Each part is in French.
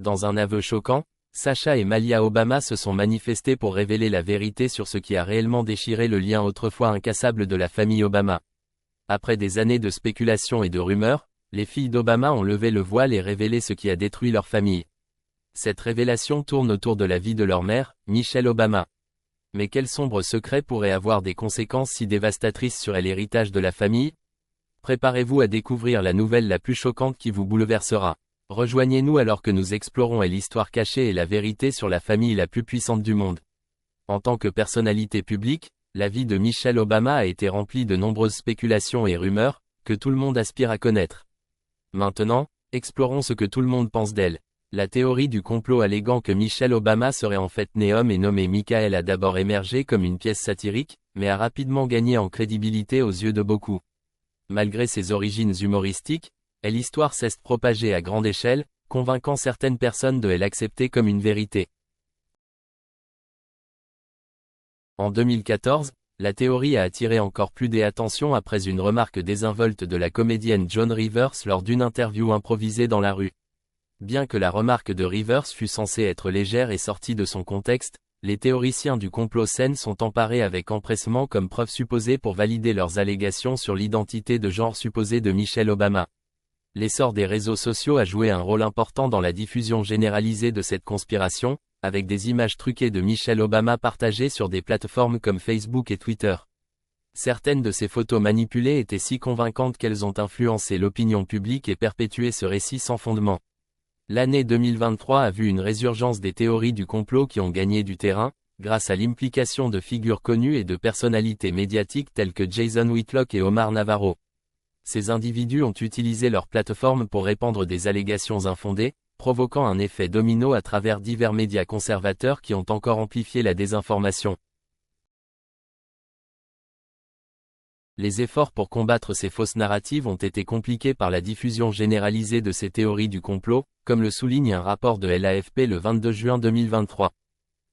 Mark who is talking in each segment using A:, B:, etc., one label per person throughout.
A: Dans un aveu choquant, Sasha et Malia Obama se sont manifestés pour révéler la vérité sur ce qui a réellement déchiré le lien autrefois incassable de la famille Obama. Après des années de spéculations et de rumeurs, les filles d'Obama ont levé le voile et révélé ce qui a détruit leur famille. Cette révélation tourne autour de la vie de leur mère, Michelle Obama. Mais quel sombre secret pourrait avoir des conséquences si dévastatrices sur l'héritage de la famille? Préparez-vous à découvrir la nouvelle la plus choquante qui vous bouleversera. Rejoignez-nous alors que nous explorons l'histoire cachée et la vérité sur la famille la plus puissante du monde. En tant que personnalité publique, la vie de Michelle Obama a été remplie de nombreuses spéculations et rumeurs, que tout le monde aspire à connaître. Maintenant, explorons ce que tout le monde pense d'elle. La théorie du complot alléguant que Michelle Obama serait en fait née homme et nommée Michael a d'abord émergé comme une pièce satirique, mais a rapidement gagné en crédibilité aux yeux de beaucoup. Malgré ses origines humoristiques, l'histoire s'est propagée à grande échelle, convainquant certaines personnes de l'accepter comme une vérité. En 2014, la théorie a attiré encore plus d'attention après une remarque désinvolte de la comédienne Joan Rivers lors d'une interview improvisée dans la rue. Bien que la remarque de Rivers fût censée être légère et sortie de son contexte, les théoriciens du complot s'en sont emparés avec empressement comme preuve supposée pour valider leurs allégations sur l'identité de genre supposée de Michelle Obama. L'essor des réseaux sociaux a joué un rôle important dans la diffusion généralisée de cette conspiration, avec des images truquées de Michelle Obama partagées sur des plateformes comme Facebook et Twitter. Certaines de ces photos manipulées étaient si convaincantes qu'elles ont influencé l'opinion publique et perpétué ce récit sans fondement. L'année 2023 a vu une résurgence des théories du complot qui ont gagné du terrain, grâce à l'implication de figures connues et de personnalités médiatiques telles que Jason Whitlock et Omar Navarro. Ces individus ont utilisé leur plateforme pour répandre des allégations infondées, provoquant un effet domino à travers divers médias conservateurs qui ont encore amplifié la désinformation. Les efforts pour combattre ces fausses narratives ont été compliqués par la diffusion généralisée de ces théories du complot, comme le souligne un rapport de l'AFP le 22 juin 2023.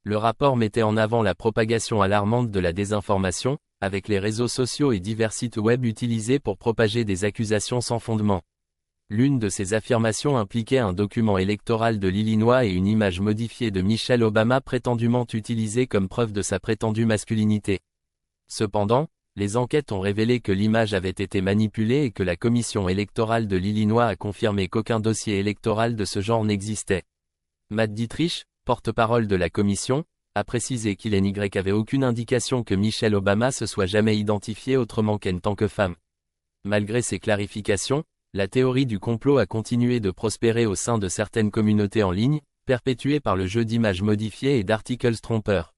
A: Le rapport mettait en avant la propagation alarmante de la désinformation, avec les réseaux sociaux et divers sites web utilisés pour propager des accusations sans fondement. L'une de ces affirmations impliquait un document électoral de l'Illinois et une image modifiée de Michelle Obama prétendument utilisée comme preuve de sa prétendue masculinité. Cependant, les enquêtes ont révélé que l'image avait été manipulée et que la commission électorale de l'Illinois a confirmé qu'aucun dossier électoral de ce genre n'existait. Matt Dietrich, porte-parole de la commission, a précisé qu'il n'y avait aucune indication que Michelle Obama se soit jamais identifiée autrement qu'en tant que femme. Malgré ces clarifications, la théorie du complot a continué de prospérer au sein de certaines communautés en ligne, perpétuée par le jeu d'images modifiées et d'articles trompeurs.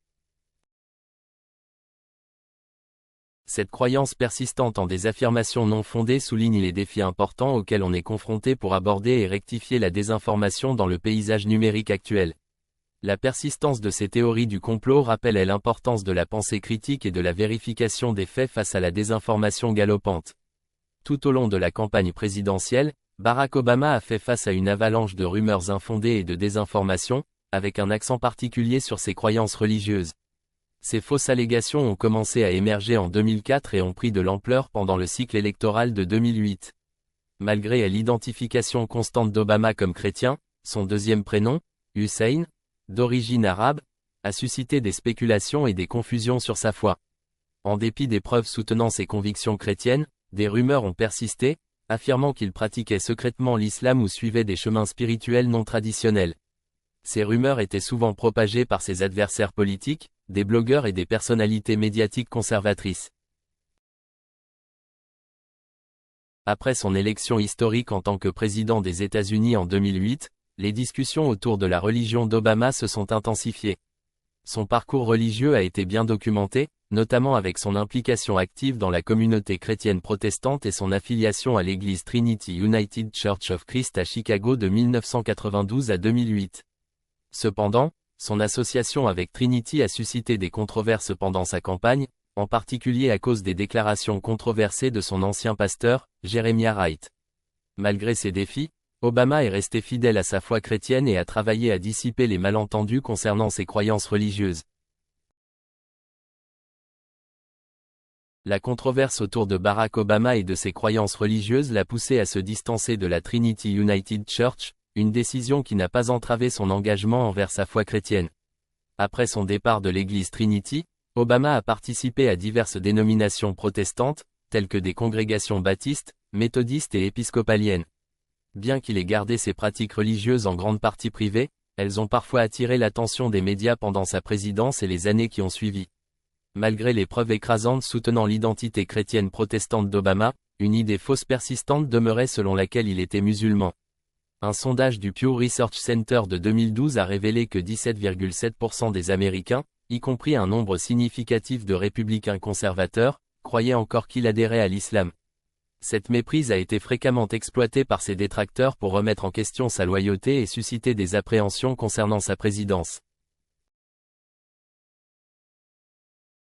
A: Cette croyance persistante en des affirmations non fondées souligne les défis importants auxquels on est confronté pour aborder et rectifier la désinformation dans le paysage numérique actuel. La persistance de ces théories du complot rappelle l'importance de la pensée critique et de la vérification des faits face à la désinformation galopante. Tout au long de la campagne présidentielle, Barack Obama a fait face à une avalanche de rumeurs infondées et de désinformation, avec un accent particulier sur ses croyances religieuses. Ces fausses allégations ont commencé à émerger en 2004 et ont pris de l'ampleur pendant le cycle électoral de 2008. Malgré l'identification constante d'Obama comme chrétien, son deuxième prénom, Hussein, d'origine arabe, a suscité des spéculations et des confusions sur sa foi. En dépit des preuves soutenant ses convictions chrétiennes, des rumeurs ont persisté, affirmant qu'il pratiquait secrètement l'islam ou suivait des chemins spirituels non traditionnels. Ces rumeurs étaient souvent propagées par ses adversaires politiques, des blogueurs et des personnalités médiatiques conservatrices. Après son élection historique en tant que président des États-Unis en 2008, les discussions autour de la religion d'Obama se sont intensifiées. Son parcours religieux a été bien documenté, notamment avec son implication active dans la communauté chrétienne protestante et son affiliation à l'église Trinity United Church of Christ à Chicago de 1992 à 2008. Cependant, son association avec Trinity a suscité des controverses pendant sa campagne, en particulier à cause des déclarations controversées de son ancien pasteur, Jeremiah Wright. Malgré ces défis, Obama est resté fidèle à sa foi chrétienne et a travaillé à dissiper les malentendus concernant ses croyances religieuses. La controverse autour de Barack Obama et de ses croyances religieuses l'a poussé à se distancer de la Trinity United Church, une décision qui n'a pas entravé son engagement envers sa foi chrétienne. Après son départ de l'église Trinity, Obama a participé à diverses dénominations protestantes, telles que des congrégations baptistes, méthodistes et épiscopaliennes. Bien qu'il ait gardé ses pratiques religieuses en grande partie privées, elles ont parfois attiré l'attention des médias pendant sa présidence et les années qui ont suivi. Malgré les preuves écrasantes soutenant l'identité chrétienne protestante d'Obama, une idée fausse persistante demeurait selon laquelle il était musulman. Un sondage du Pew Research Center de 2012 a révélé que 17,7% des Américains, y compris un nombre significatif de républicains conservateurs, croyaient encore qu'il adhérait à l'islam. Cette méprise a été fréquemment exploitée par ses détracteurs pour remettre en question sa loyauté et susciter des appréhensions concernant sa présidence.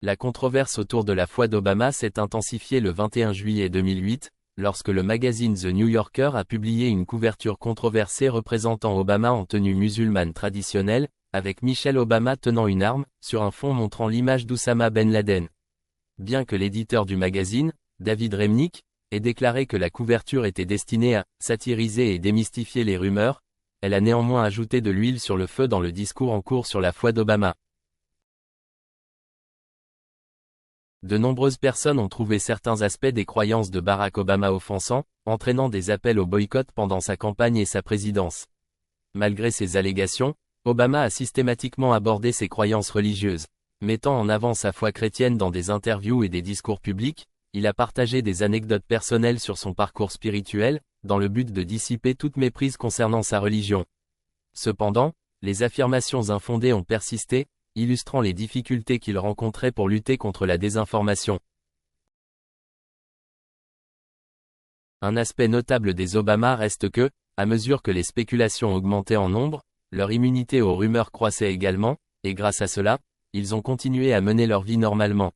A: La controverse autour de la foi d'Obama s'est intensifiée le 21 juillet 2008, lorsque le magazine The New Yorker a publié une couverture controversée représentant Obama en tenue musulmane traditionnelle, avec Michelle Obama tenant une arme, sur un fond montrant l'image d'Oussama Ben Laden. Bien que l'éditeur du magazine, David Remnick, ait déclaré que la couverture était destinée à « satiriser et démystifier les rumeurs », elle a néanmoins ajouté de l'huile sur le feu dans le discours en cours sur la foi d'Obama. De nombreuses personnes ont trouvé certains aspects des croyances de Barack Obama offensants, entraînant des appels au boycott pendant sa campagne et sa présidence. Malgré ces allégations, Obama a systématiquement abordé ses croyances religieuses. Mettant en avant sa foi chrétienne dans des interviews et des discours publics, il a partagé des anecdotes personnelles sur son parcours spirituel, dans le but de dissiper toute méprise concernant sa religion. Cependant, les affirmations infondées ont persisté, illustrant les difficultés qu'il rencontrait pour lutter contre la désinformation. Un aspect notable des Obama reste que, à mesure que les spéculations augmentaient en nombre, leur immunité aux rumeurs croissait également, et grâce à cela, ils ont continué à mener leur vie normalement.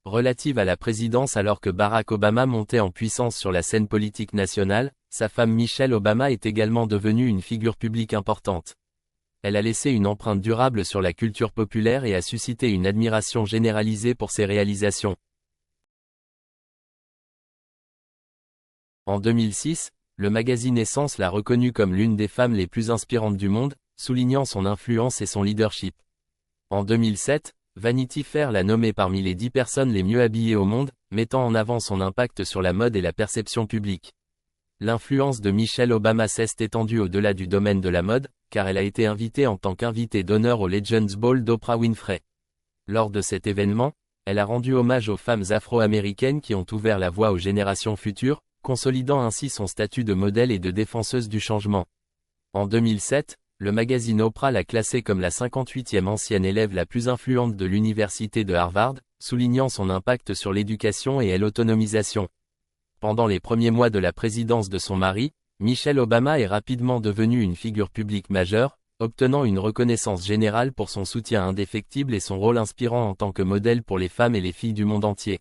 A: Relative à la présidence alors que Barack Obama montait en puissance sur la scène politique nationale, sa femme Michelle Obama est également devenue une figure publique importante. Elle a laissé une empreinte durable sur la culture populaire et a suscité une admiration généralisée pour ses réalisations. En 2006, le magazine Essence l'a reconnue comme l'une des femmes les plus inspirantes du monde, soulignant son influence et son leadership. En 2007, Vanity Fair l'a nommée parmi les 10 personnes les mieux habillées au monde, mettant en avant son impact sur la mode et la perception publique. L'influence de Michelle Obama s'est étendue au-delà du domaine de la mode, car elle a été invitée en tant qu'invitée d'honneur au Legends Ball d'Oprah Winfrey. Lors de cet événement, elle a rendu hommage aux femmes afro-américaines qui ont ouvert la voie aux générations futures, consolidant ainsi son statut de modèle et de défenseuse du changement. En 2007, le magazine Oprah l'a classée comme la 58e ancienne élève la plus influente de l'université de Harvard, soulignant son impact sur l'éducation et l'autonomisation. Pendant les premiers mois de la présidence de son mari, Michelle Obama est rapidement devenue une figure publique majeure, obtenant une reconnaissance générale pour son soutien indéfectible et son rôle inspirant en tant que modèle pour les femmes et les filles du monde entier.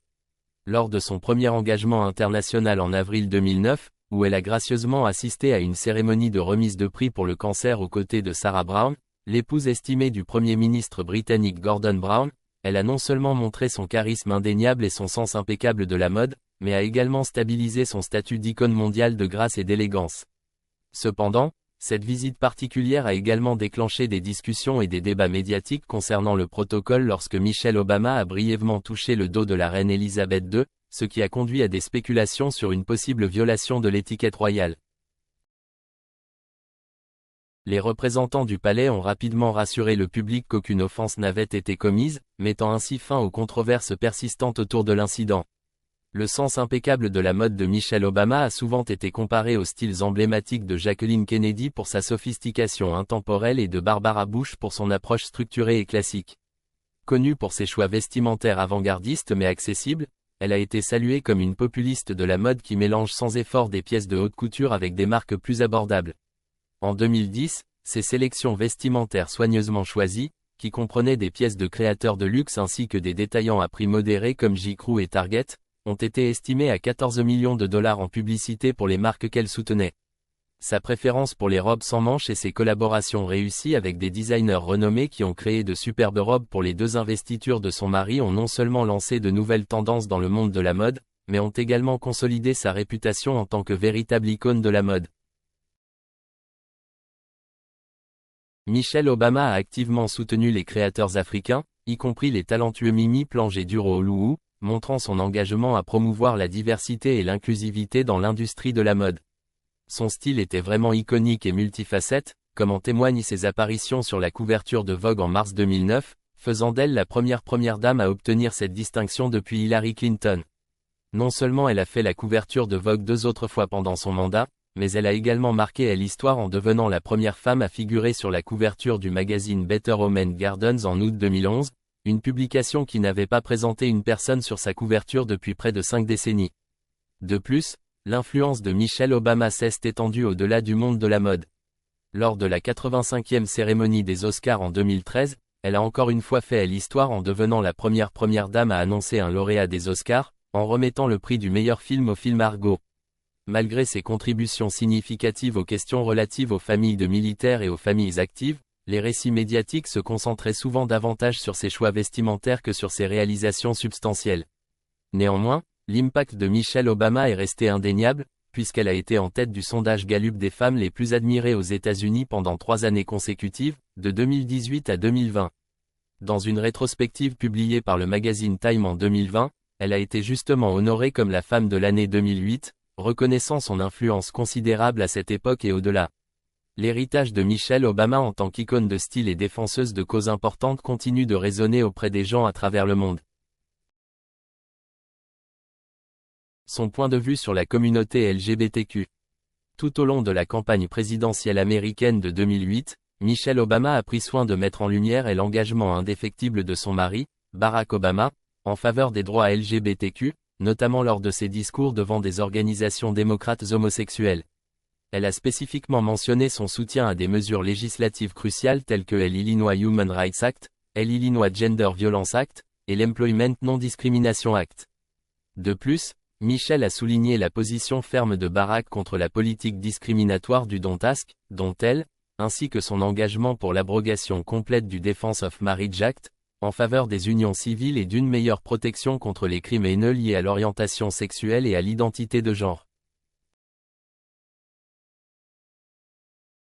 A: Lors de son premier engagement international en avril 2009, où elle a gracieusement assisté à une cérémonie de remise de prix pour le cancer aux côtés de Sarah Brown, l'épouse estimée du Premier ministre britannique Gordon Brown, elle a non seulement montré son charisme indéniable et son sens impeccable de la mode, mais a également stabilisé son statut d'icône mondiale de grâce et d'élégance. Cependant, cette visite particulière a également déclenché des discussions et des débats médiatiques concernant le protocole lorsque Michelle Obama a brièvement touché le dos de la reine Elisabeth II, ce qui a conduit à des spéculations sur une possible violation de l'étiquette royale. Les représentants du palais ont rapidement rassuré le public qu'aucune offense n'avait été commise, mettant ainsi fin aux controverses persistantes autour de l'incident. Le sens impeccable de la mode de Michelle Obama a souvent été comparé aux styles emblématiques de Jacqueline Kennedy pour sa sophistication intemporelle et de Barbara Bush pour son approche structurée et classique. Connue pour ses choix vestimentaires avant-gardistes mais accessibles, elle a été saluée comme une populiste de la mode qui mélange sans effort des pièces de haute couture avec des marques plus abordables. En 2010, ses sélections vestimentaires soigneusement choisies, qui comprenaient des pièces de créateurs de luxe ainsi que des détaillants à prix modéré comme J.Crew et Target, ont été estimées à 14 millions de dollars en publicité pour les marques qu'elle soutenait. Sa préférence pour les robes sans manches et ses collaborations réussies avec des designers renommés qui ont créé de superbes robes pour les 2 investitures de son mari ont non seulement lancé de nouvelles tendances dans le monde de la mode, mais ont également consolidé sa réputation en tant que véritable icône de la mode. Michelle Obama a activement soutenu les créateurs africains, y compris les talentueux Mimi Plange et Duro Oluwu, montrant son engagement à promouvoir la diversité et l'inclusivité dans l'industrie de la mode. Son style était vraiment iconique et multifacette, comme en témoignent ses apparitions sur la couverture de Vogue en mars 2009, faisant d'elle la première dame à obtenir cette distinction depuis Hillary Clinton. Non seulement elle a fait la couverture de Vogue 2 autres fois pendant son mandat, mais elle a également marqué l'histoire en devenant la première femme à figurer sur la couverture du magazine Better Home and Gardens en août 2011, une publication qui n'avait pas présenté une personne sur sa couverture depuis près de 5 décennies. De plus, l'influence de Michelle Obama s'est étendue au-delà du monde de la mode. Lors de la 85e cérémonie des Oscars en 2013, elle a encore une fois fait l'histoire en devenant la première dame à annoncer un lauréat des Oscars, en remettant le prix du meilleur film au film Argo. Malgré ses contributions significatives aux questions relatives aux familles de militaires et aux familles actives, les récits médiatiques se concentraient souvent davantage sur ses choix vestimentaires que sur ses réalisations substantielles. Néanmoins, l'impact de Michelle Obama est resté indéniable, puisqu'elle a été en tête du sondage Gallup des femmes les plus admirées aux États-Unis pendant 3 années consécutives, de 2018 à 2020. Dans une rétrospective publiée par le magazine Time en 2020, elle a été justement honorée comme la femme de l'année 2008, reconnaissant son influence considérable à cette époque et au-delà. L'héritage de Michelle Obama en tant qu'icône de style et défenseuse de causes importantes continue de résonner auprès des gens à travers le monde. Son point de vue sur la communauté LGBTQ. Tout au long de la campagne présidentielle américaine de 2008, Michelle Obama a pris soin de mettre en lumière l'engagement indéfectible de son mari, Barack Obama, en faveur des droits LGBTQ, notamment lors de ses discours devant des organisations démocrates homosexuelles. Elle a spécifiquement mentionné son soutien à des mesures législatives cruciales telles que l'Illinois Human Rights Act, l'Illinois Gender Violence Act, et l'Employment Non-Discrimination Act. De plus, Michelle a souligné la position ferme de Barack contre la politique discriminatoire du Don't Ask, Don't Tell, ainsi que son engagement pour l'abrogation complète du Defense of Marriage Act, en faveur des unions civiles et d'une meilleure protection contre les crimes haineux liés à l'orientation sexuelle et à l'identité de genre.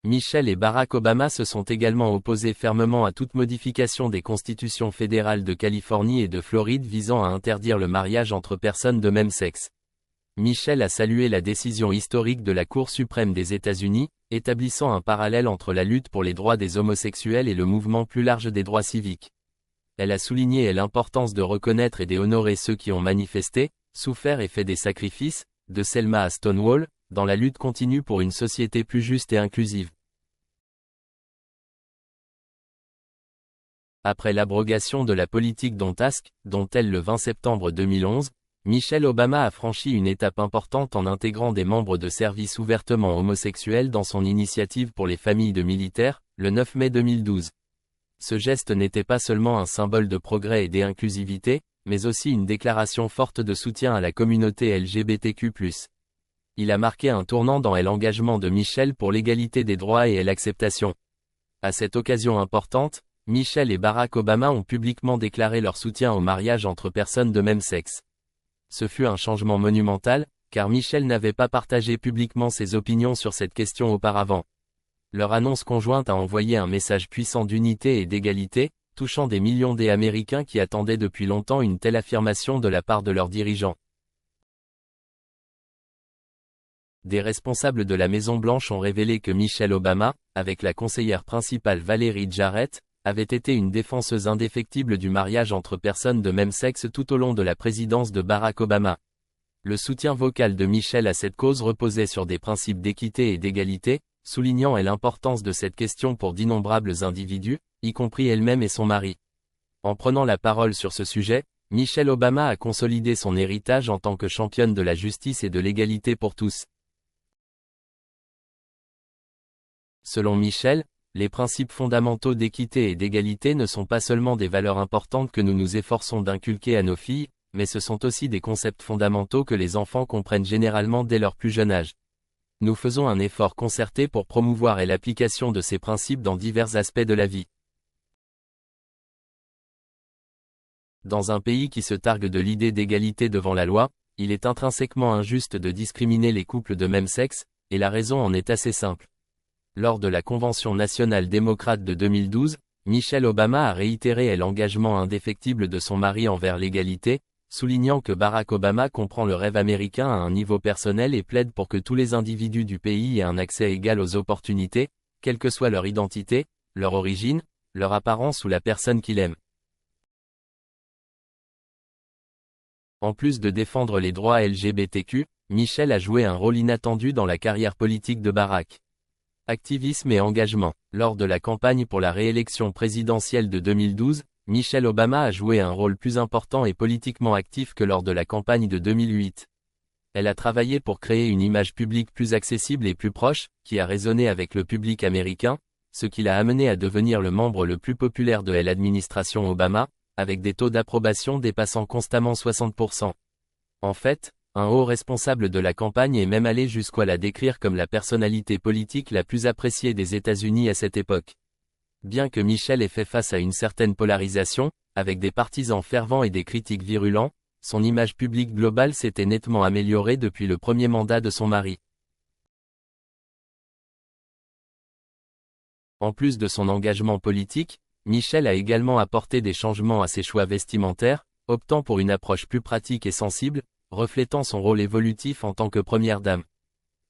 A: Michelle et Barack Obama se sont également opposés fermement à toute modification des constitutions fédérales de Californie et de Floride visant à interdire le mariage entre personnes de même sexe. Michelle a salué la décision historique de la Cour suprême des États-Unis, établissant un parallèle entre la lutte pour les droits des homosexuels et le mouvement plus large des droits civiques. Elle a souligné l'importance de reconnaître et d'honorer ceux qui ont manifesté, souffert et fait des sacrifices, de Selma à Stonewall, dans la lutte continue pour une société plus juste et inclusive. Après l'abrogation de la politique Don't Ask, Don't Tell le 20 septembre 2011, Michelle Obama a franchi une étape importante en intégrant des membres de services ouvertement homosexuels dans son initiative pour les familles de militaires, le 9 mai 2012. Ce geste n'était pas seulement un symbole de progrès et d'inclusivité, mais aussi une déclaration forte de soutien à la communauté LGBTQ+. Il a marqué un tournant dans l'engagement de Michelle pour l'égalité des droits et l'acceptation. À cette occasion importante, Michelle et Barack Obama ont publiquement déclaré leur soutien au mariage entre personnes de même sexe. Ce fut un changement monumental, car Michelle n'avait pas partagé publiquement ses opinions sur cette question auparavant. Leur annonce conjointe a envoyé un message puissant d'unité et d'égalité, touchant des millions d'Américains qui attendaient depuis longtemps une telle affirmation de la part de leurs dirigeants. Des responsables de la Maison-Blanche ont révélé que Michelle Obama, avec la conseillère principale Valerie Jarrett, avait été une défenseuse indéfectible du mariage entre personnes de même sexe tout au long de la présidence de Barack Obama. Le soutien vocal de Michelle à cette cause reposait sur des principes d'équité et d'égalité, soulignant l'importance de cette question pour d'innombrables individus, y compris elle-même et son mari. En prenant la parole sur ce sujet, Michelle Obama a consolidé son héritage en tant que championne de la justice et de l'égalité pour tous. Selon Michelle, les principes fondamentaux d'équité et d'égalité ne sont pas seulement des valeurs importantes que nous nous efforçons d'inculquer à nos filles, mais ce sont aussi des concepts fondamentaux que les enfants comprennent généralement dès leur plus jeune âge. Nous faisons un effort concerté pour promouvoir l'application de ces principes dans divers aspects de la vie. Dans un pays qui se targue de l'idée d'égalité devant la loi, il est intrinsèquement injuste de discriminer les couples de même sexe, et la raison en est assez simple. Lors de la Convention nationale démocrate de 2012, Michelle Obama a réitéré l'engagement indéfectible de son mari envers l'égalité, soulignant que Barack Obama comprend le rêve américain à un niveau personnel et plaide pour que tous les individus du pays aient un accès égal aux opportunités, quelle que soit leur identité, leur origine, leur apparence ou la personne qu'il aime. En plus de défendre les droits LGBTQ, Michelle a joué un rôle inattendu dans la carrière politique de Barack. Activisme et engagement. Lors de la campagne pour la réélection présidentielle de 2012, Michelle Obama a joué un rôle plus important et politiquement actif que lors de la campagne de 2008. Elle a travaillé pour créer une image publique plus accessible et plus proche, qui a résonné avec le public américain, ce qui l'a amené à devenir le membre le plus populaire de l'administration Obama, avec des taux d'approbation dépassant constamment 60%. En fait, un haut responsable de la campagne est même allé jusqu'à la décrire comme la personnalité politique la plus appréciée des États-Unis à cette époque. Bien que Michelle ait fait face à une certaine polarisation, avec des partisans fervents et des critiques virulents, son image publique globale s'était nettement améliorée depuis le premier mandat de son mari. En plus de son engagement politique, Michelle a également apporté des changements à ses choix vestimentaires, optant pour une approche plus pratique et sensible, reflétant son rôle évolutif en tant que première dame.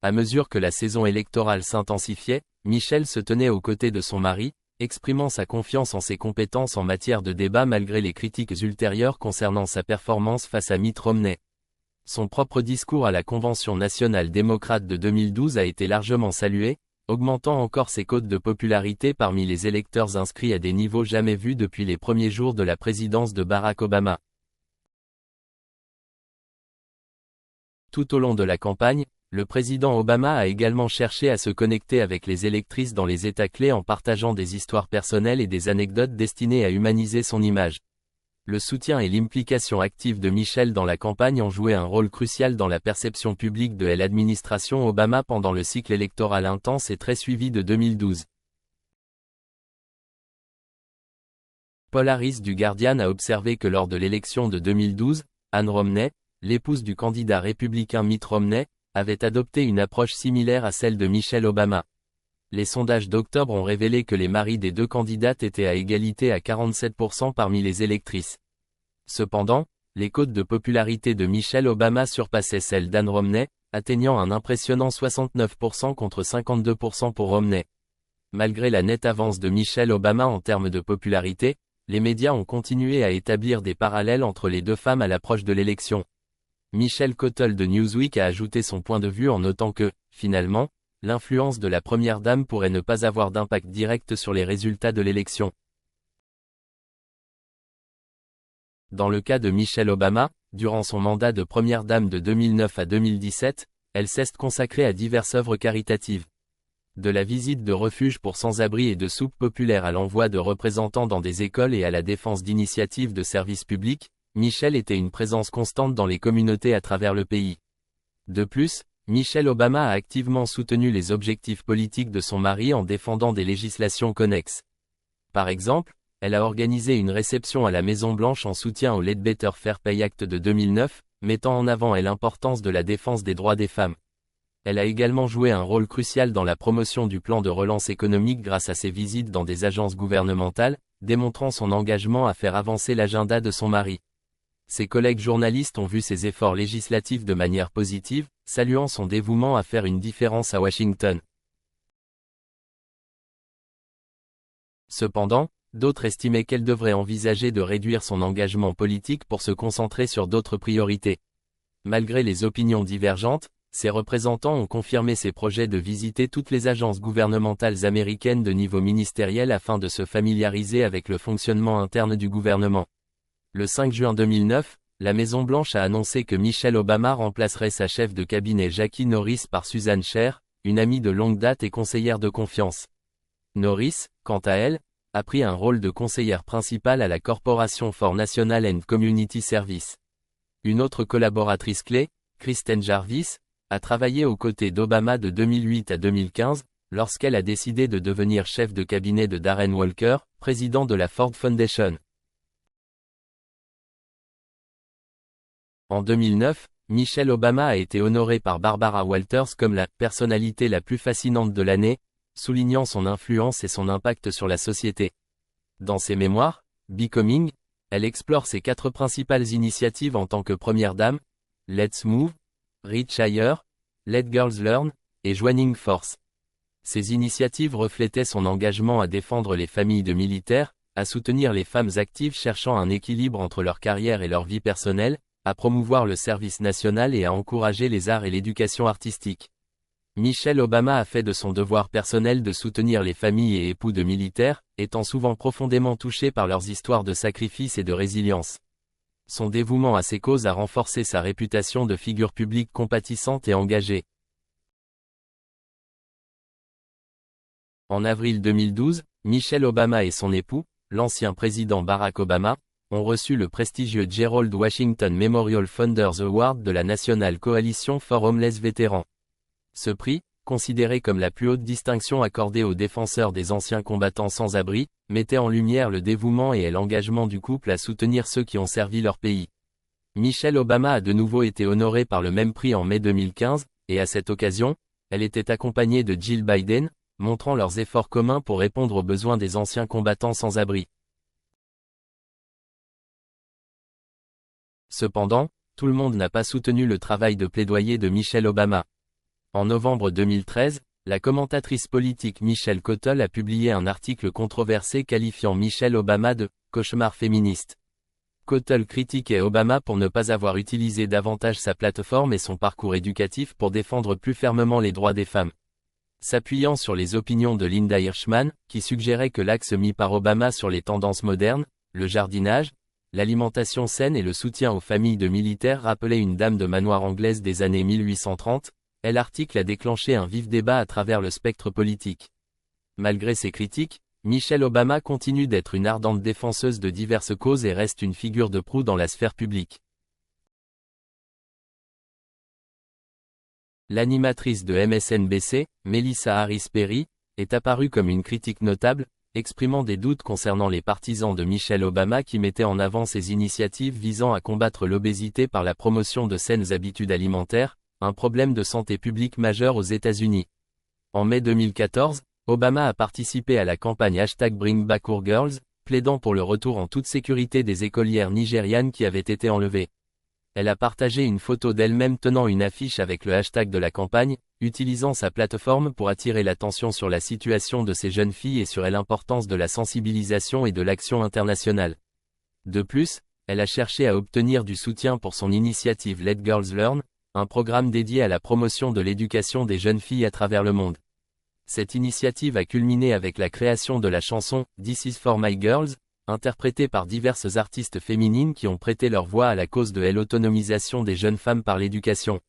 A: À mesure que la saison électorale s'intensifiait, Michelle se tenait aux côtés de son mari, exprimant sa confiance en ses compétences en matière de débat malgré les critiques ultérieures concernant sa performance face à Mitt Romney. Son propre discours à la Convention nationale démocrate de 2012 a été largement salué, augmentant encore ses cotes de popularité parmi les électeurs inscrits à des niveaux jamais vus depuis les premiers jours de la présidence de Barack Obama. Tout au long de la campagne, le président Obama a également cherché à se connecter avec les électrices dans les États clés en partageant des histoires personnelles et des anecdotes destinées à humaniser son image. Le soutien et l'implication active de Michelle dans la campagne ont joué un rôle crucial dans la perception publique de l'administration Obama pendant le cycle électoral intense et très suivi de 2012. Paul Harris du Guardian a observé que lors de l'élection de 2012, Ann Romney, l'épouse du candidat républicain Mitt Romney, avait adopté une approche similaire à celle de Michelle Obama. Les sondages d'octobre ont révélé que les maris des deux candidates étaient à égalité à 47% parmi les électrices. Cependant, les cotes de popularité de Michelle Obama surpassaient celles d'Ann Romney, atteignant un impressionnant 69% contre 52% pour Romney. Malgré la nette avance de Michelle Obama en termes de popularité, les médias ont continué à établir des parallèles entre les deux femmes à l'approche de l'élection. Michelle Cottle de Newsweek a ajouté son point de vue en notant que, finalement, l'influence de la première dame pourrait ne pas avoir d'impact direct sur les résultats de l'élection. Dans le cas de Michelle Obama, durant son mandat de première dame de 2009 à 2017, elle s'est consacrée à diverses œuvres caritatives. De la visite de refuges pour sans-abri et de soupes populaires à l'envoi de représentants dans des écoles et à la défense d'initiatives de services publics, Michelle était une présence constante dans les communautés à travers le pays. De plus, Michelle Obama a activement soutenu les objectifs politiques de son mari en défendant des législations connexes. Par exemple, elle a organisé une réception à la Maison-Blanche en soutien au Ledbetter Fair Pay Act de 2009, mettant en avant l'importance de la défense des droits des femmes. Elle a également joué un rôle crucial dans la promotion du plan de relance économique grâce à ses visites dans des agences gouvernementales, démontrant son engagement à faire avancer l'agenda de son mari. Ses collègues journalistes ont vu ses efforts législatifs de manière positive, saluant son dévouement à faire une différence à Washington. Cependant, d'autres estimaient qu'elle devrait envisager de réduire son engagement politique pour se concentrer sur d'autres priorités. Malgré les opinions divergentes, ses représentants ont confirmé ses projets de visiter toutes les agences gouvernementales américaines de niveau ministériel afin de se familiariser avec le fonctionnement interne du gouvernement. Le 5 juin 2009, la Maison-Blanche a annoncé que Michelle Obama remplacerait sa chef de cabinet Jackie Norris par Susan Sher, une amie de longue date et conseillère de confiance. Norris, quant à elle, a pris un rôle de conseillère principale à la Corporation for National and Community Service. Une autre collaboratrice clé, Kristen Jarvis, a travaillé aux côtés d'Obama de 2008 à 2015, lorsqu'elle a décidé de devenir chef de cabinet de Darren Walker, président de la Ford Foundation. En 2009, Michelle Obama a été honorée par Barbara Walters comme la personnalité la plus fascinante de l'année, soulignant son influence et son impact sur la société. Dans ses mémoires, Becoming, elle explore ses 4 principales initiatives en tant que première dame, Let's Move, Reach Higher, Let Girls Learn, et Joining Force. Ces initiatives reflétaient son engagement à défendre les familles de militaires, à soutenir les femmes actives cherchant un équilibre entre leur carrière et leur vie personnelle, à promouvoir le service national et à encourager les arts et l'éducation artistique. Michelle Obama a fait de son devoir personnel de soutenir les familles et époux de militaires, étant souvent profondément touchée par leurs histoires de sacrifice et de résilience. Son dévouement à ces causes a renforcé sa réputation de figure publique compatissante et engagée. En avril 2012, Michelle Obama et son époux, l'ancien président Barack Obama, ont reçu le prestigieux Gerald Washington Memorial Founders Award de la National Coalition for Homeless Veterans. Ce prix, considéré comme la plus haute distinction accordée aux défenseurs des anciens combattants sans abri, mettait en lumière le dévouement et l'engagement du couple à soutenir ceux qui ont servi leur pays. Michelle Obama a de nouveau été honorée par le même prix en mai 2015, et à cette occasion, elle était accompagnée de Jill Biden, montrant leurs efforts communs pour répondre aux besoins des anciens combattants sans abri. Cependant, tout le monde n'a pas soutenu le travail de plaidoyer de Michelle Obama. En novembre 2013, la commentatrice politique Michelle Cottle a publié un article controversé qualifiant Michelle Obama de « cauchemar féministe ». Cottle critiquait Obama pour ne pas avoir utilisé davantage sa plateforme et son parcours éducatif pour défendre plus fermement les droits des femmes. S'appuyant sur les opinions de Linda Hirschman, qui suggérait que l'axe mis par Obama sur les tendances modernes, le jardinage, l'alimentation saine et le soutien aux familles de militaires rappelait une dame de manoir anglaise des années 1830, l'article a déclenché un vif débat à travers le spectre politique. Malgré ses critiques, Michelle Obama continue d'être une ardente défenseuse de diverses causes et reste une figure de proue dans la sphère publique. L'animatrice de MSNBC, Melissa Harris Perry, est apparue comme une critique notable, exprimant des doutes concernant les partisans de Michelle Obama qui mettaient en avant ses initiatives visant à combattre l'obésité par la promotion de saines habitudes alimentaires, un problème de santé publique majeur aux États-Unis. En mai 2014, Obama a participé à la campagne #BringBackOurGirls, plaidant pour le retour en toute sécurité des écolières nigérianes qui avaient été enlevées. Elle a partagé une photo d'elle-même tenant une affiche avec le hashtag de la campagne, utilisant sa plateforme pour attirer l'attention sur la situation de ces jeunes filles et sur l'importance de la sensibilisation et de l'action internationale. De plus, elle a cherché à obtenir du soutien pour son initiative Let Girls Learn, un programme dédié à la promotion de l'éducation des jeunes filles à travers le monde. Cette initiative a culminé avec la création de la chanson « This is for my girls », interprétée par diverses artistes féminines qui ont prêté leur voix à la cause de l'autonomisation des jeunes femmes par l'éducation.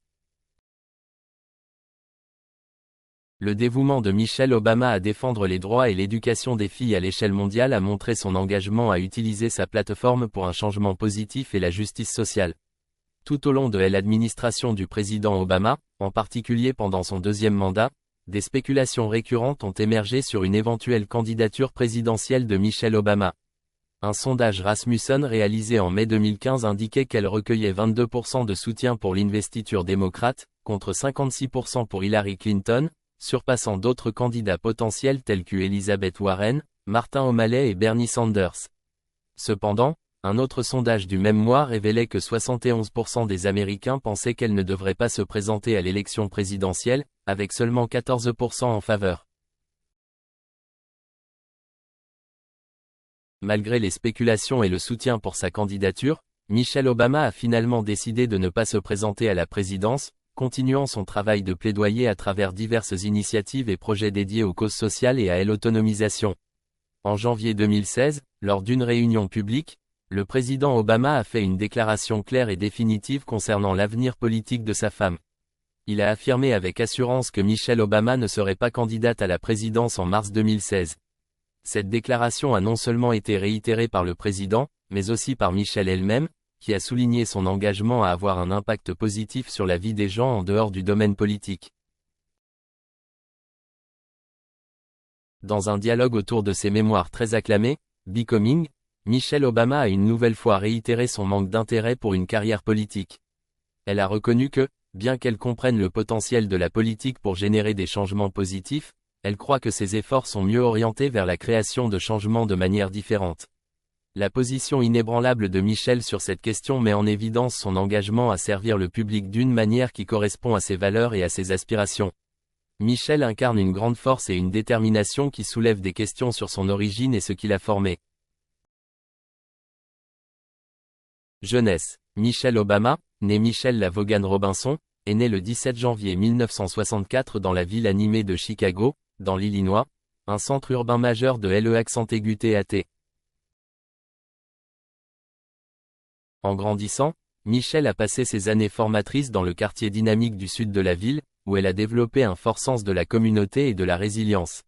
A: Le dévouement de Michelle Obama à défendre les droits et l'éducation des filles à l'échelle mondiale a montré son engagement à utiliser sa plateforme pour un changement positif et la justice sociale. Tout au long de l'administration du président Obama, en particulier pendant son deuxième mandat, des spéculations récurrentes ont émergé sur une éventuelle candidature présidentielle de Michelle Obama. Un sondage Rasmussen réalisé en mai 2015 indiquait qu'elle recueillait 22% de soutien pour l'investiture démocrate, contre 56% pour Hillary Clinton, surpassant d'autres candidats potentiels tels qu'Elizabeth Warren, Martin O'Malley et Bernie Sanders. Cependant, un autre sondage du même mois révélait que 71% des Américains pensaient qu'elle ne devrait pas se présenter à l'élection présidentielle, avec seulement 14% en faveur. Malgré les spéculations et le soutien pour sa candidature, Michelle Obama a finalement décidé de ne pas se présenter à la présidence, continuant son travail de plaidoyer à travers diverses initiatives et projets dédiés aux causes sociales et à l'autonomisation. En janvier 2016, lors d'une réunion publique, le président Obama a fait une déclaration claire et définitive concernant l'avenir politique de sa femme. Il a affirmé avec assurance que Michelle Obama ne serait pas candidate à la présidence en mars 2016. Cette déclaration a non seulement été réitérée par le président, mais aussi par Michelle elle-même, qui a souligné son engagement à avoir un impact positif sur la vie des gens en dehors du domaine politique. Dans un dialogue autour de ses mémoires très acclamés, Becoming, Michelle Obama a une nouvelle fois réitéré son manque d'intérêt pour une carrière politique. Elle a reconnu que, bien qu'elle comprenne le potentiel de la politique pour générer des changements positifs, elle croit que ses efforts sont mieux orientés vers la création de changements de manière différente. La position inébranlable de Michel sur cette question met en évidence son engagement à servir le public d'une manière qui correspond à ses valeurs et à ses aspirations. Michel incarne une grande force et une détermination qui soulèvent des questions sur son origine et ce qui l'a formé. Jeunesse. Michelle Obama, née Michelle La Vaughan Robinson, est née le 17 janvier 1964 dans la ville animée de Chicago, dans l'Illinois, un centre urbain majeur de l'E-AT. En grandissant, Michelle a passé ses années formatrices dans le quartier dynamique du sud de la ville, où elle a développé un fort sens de la communauté et de la résilience.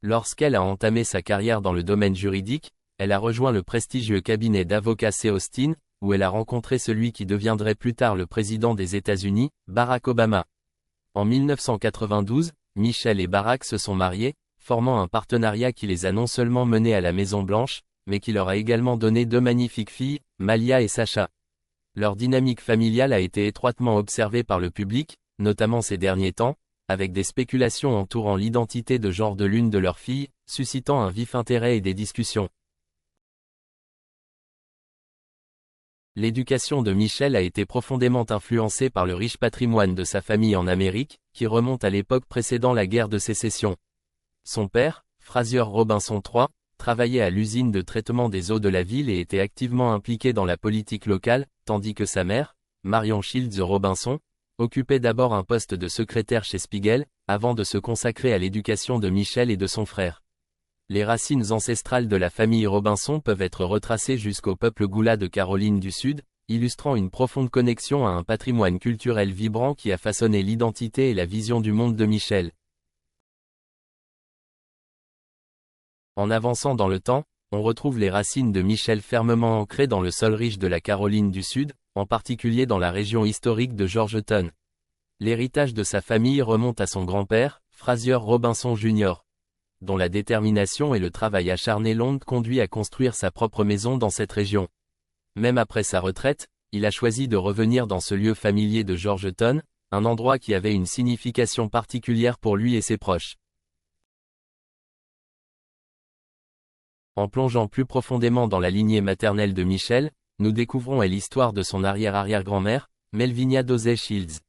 A: Lorsqu'elle a entamé sa carrière dans le domaine juridique, elle a rejoint le prestigieux cabinet d'avocats C. Austin, où elle a rencontré celui qui deviendrait plus tard le président des États-Unis, Barack Obama. En 1992, Michelle et Barack se sont mariés, formant un partenariat qui les a non seulement menés à la Maison-Blanche, mais qui leur a également donné deux magnifiques filles, Malia et Sasha. Leur dynamique familiale a été étroitement observée par le public, notamment ces derniers temps, avec des spéculations entourant l'identité de genre de l'une de leurs filles, suscitant un vif intérêt et des discussions. L'éducation de Michelle a été profondément influencée par le riche patrimoine de sa famille en Amérique, qui remonte à l'époque précédant la guerre de sécession. Son père, Frazier Robinson III, travaillait à l'usine de traitement des eaux de la ville et était activement impliqué dans la politique locale, tandis que sa mère, Marion Shields Robinson, occupait d'abord un poste de secrétaire chez Spiegel, avant de se consacrer à l'éducation de Michelle et de son frère. Les racines ancestrales de la famille Robinson peuvent être retracées jusqu'au peuple Gula de Caroline du Sud, illustrant une profonde connexion à un patrimoine culturel vibrant qui a façonné l'identité et la vision du monde de Michelle. En avançant dans le temps, on retrouve les racines de Michelle fermement ancrées dans le sol riche de la Caroline du Sud, en particulier dans la région historique de Georgetown. L'héritage de sa famille remonte à son grand-père, Frazier Robinson Jr., dont la détermination et le travail acharné l'ont conduit à construire sa propre maison dans cette région. Même après sa retraite, il a choisi de revenir dans ce lieu familier de Georgetown, un endroit qui avait une signification particulière pour lui et ses proches. En plongeant plus profondément dans la lignée maternelle de Michelle, nous découvrons l'histoire de son arrière-arrière-grand-mère, Melvinia Dosey Shields.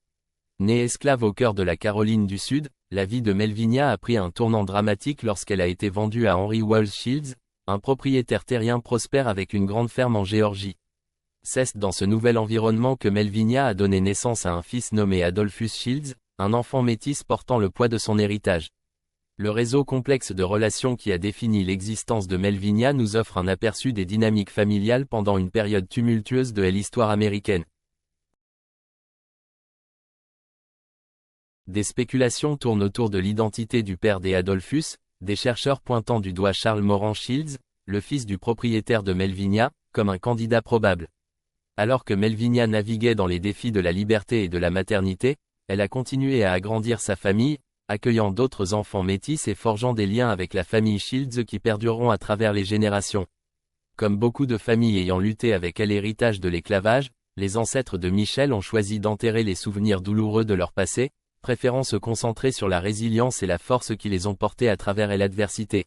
A: Née esclave au cœur de la Caroline du Sud, la vie de Melvinia a pris un tournant dramatique lorsqu'elle a été vendue à Henry Walls Shields, un propriétaire terrien prospère avec une grande ferme en Géorgie. C'est dans ce nouvel environnement que Melvinia a donné naissance à un fils nommé Adolphus Shields, un enfant métis portant le poids de son héritage. Le réseau complexe de relations qui a défini l'existence de Melvinia nous offre un aperçu des dynamiques familiales pendant une période tumultueuse de l'histoire américaine. Des spéculations tournent autour de l'identité du père des Adolphus, des chercheurs pointant du doigt Charles Moran Shields, le fils du propriétaire de Melvinia, comme un candidat probable. Alors que Melvinia naviguait dans les défis de la liberté et de la maternité, elle a continué à agrandir sa famille, accueillant d'autres enfants métis et forgeant des liens avec la famille Shields qui perdureront à travers les générations. Comme beaucoup de familles ayant lutté avec l'héritage de l'esclavage, les ancêtres de Michelle ont choisi d'enterrer les souvenirs douloureux de leur passé, préférant se concentrer sur la résilience et la force qui les ont portés à travers l'adversité.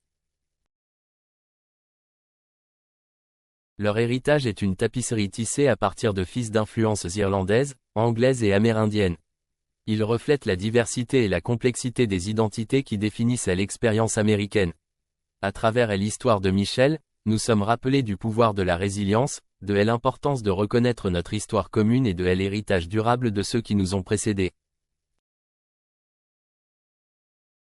A: Leur héritage est une tapisserie tissée à partir de fils d'influences irlandaises, anglaises et amérindiennes. Il reflète la diversité et la complexité des identités qui définissent l'expérience américaine. À travers l'histoire de Michelle, nous sommes rappelés du pouvoir de la résilience, de l'importance de reconnaître notre histoire commune et de l'héritage durable de ceux qui nous ont précédés.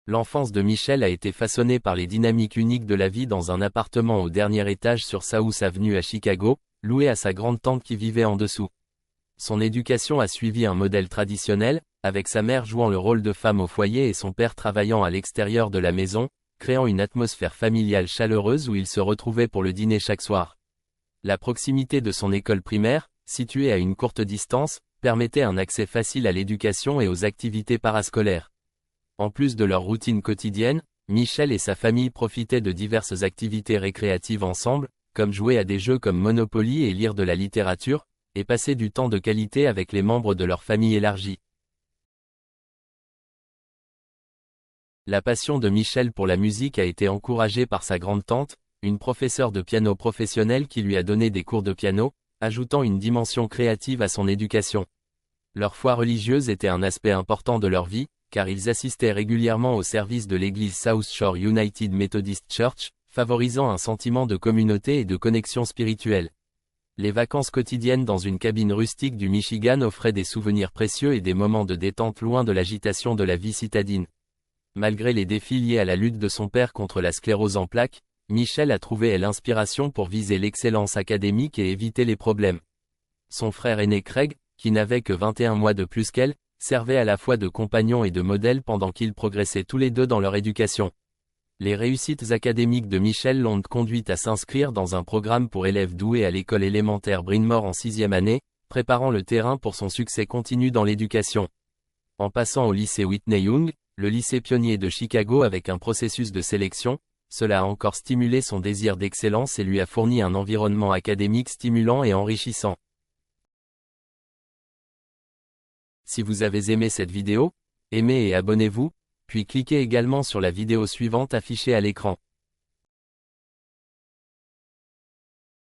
A: L'enfance de Michelle a été façonnée par les dynamiques uniques de la vie dans un appartement au dernier étage sur South Avenue à Chicago, loué à sa grande-tante qui vivait en dessous. Son éducation a suivi un modèle traditionnel, avec sa mère jouant le rôle de femme au foyer et son père travaillant à l'extérieur de la maison, créant une atmosphère familiale chaleureuse où il se retrouvait pour le dîner chaque soir. La proximité de son école primaire, située à une courte distance, permettait un accès facile à l'éducation et aux activités parascolaires. En plus de leur routine quotidienne, Michelle et sa famille profitaient de diverses activités récréatives ensemble, comme jouer à des jeux comme Monopoly et lire de la littérature, et passer du temps de qualité avec les membres de leur famille élargie. La passion de Michel pour la musique a été encouragée par sa grande-tante, une professeure de piano professionnelle qui lui a donné des cours de piano, ajoutant une dimension créative à son éducation. Leur foi religieuse était un aspect important de leur vie, car ils assistaient régulièrement au service de l'église South Shore United Methodist Church, favorisant un sentiment de communauté et de connexion spirituelle. Les vacances quotidiennes dans une cabine rustique du Michigan offraient des souvenirs précieux et des moments de détente loin de l'agitation de la vie citadine. Malgré les défis liés à la lutte de son père contre la sclérose en plaques, Michel a trouvé l'inspiration pour viser l'excellence académique et éviter les problèmes. Son frère aîné Craig, qui n'avait que 21 mois de plus qu'elle, servait à la fois de compagnon et de modèle pendant qu'ils progressaient tous les deux dans leur éducation. Les réussites académiques de Michel l'ont conduite à s'inscrire dans un programme pour élèves doués à l'école élémentaire Bryn Mawr en 6e année, préparant le terrain pour son succès continu dans l'éducation. En passant au lycée Whitney Young, le lycée pionnier de Chicago avec un processus de sélection, cela a encore stimulé son désir d'excellence et lui a fourni un environnement académique stimulant et enrichissant. Si vous avez aimé cette vidéo, aimez et abonnez-vous, puis cliquez également sur la vidéo suivante affichée à l'écran.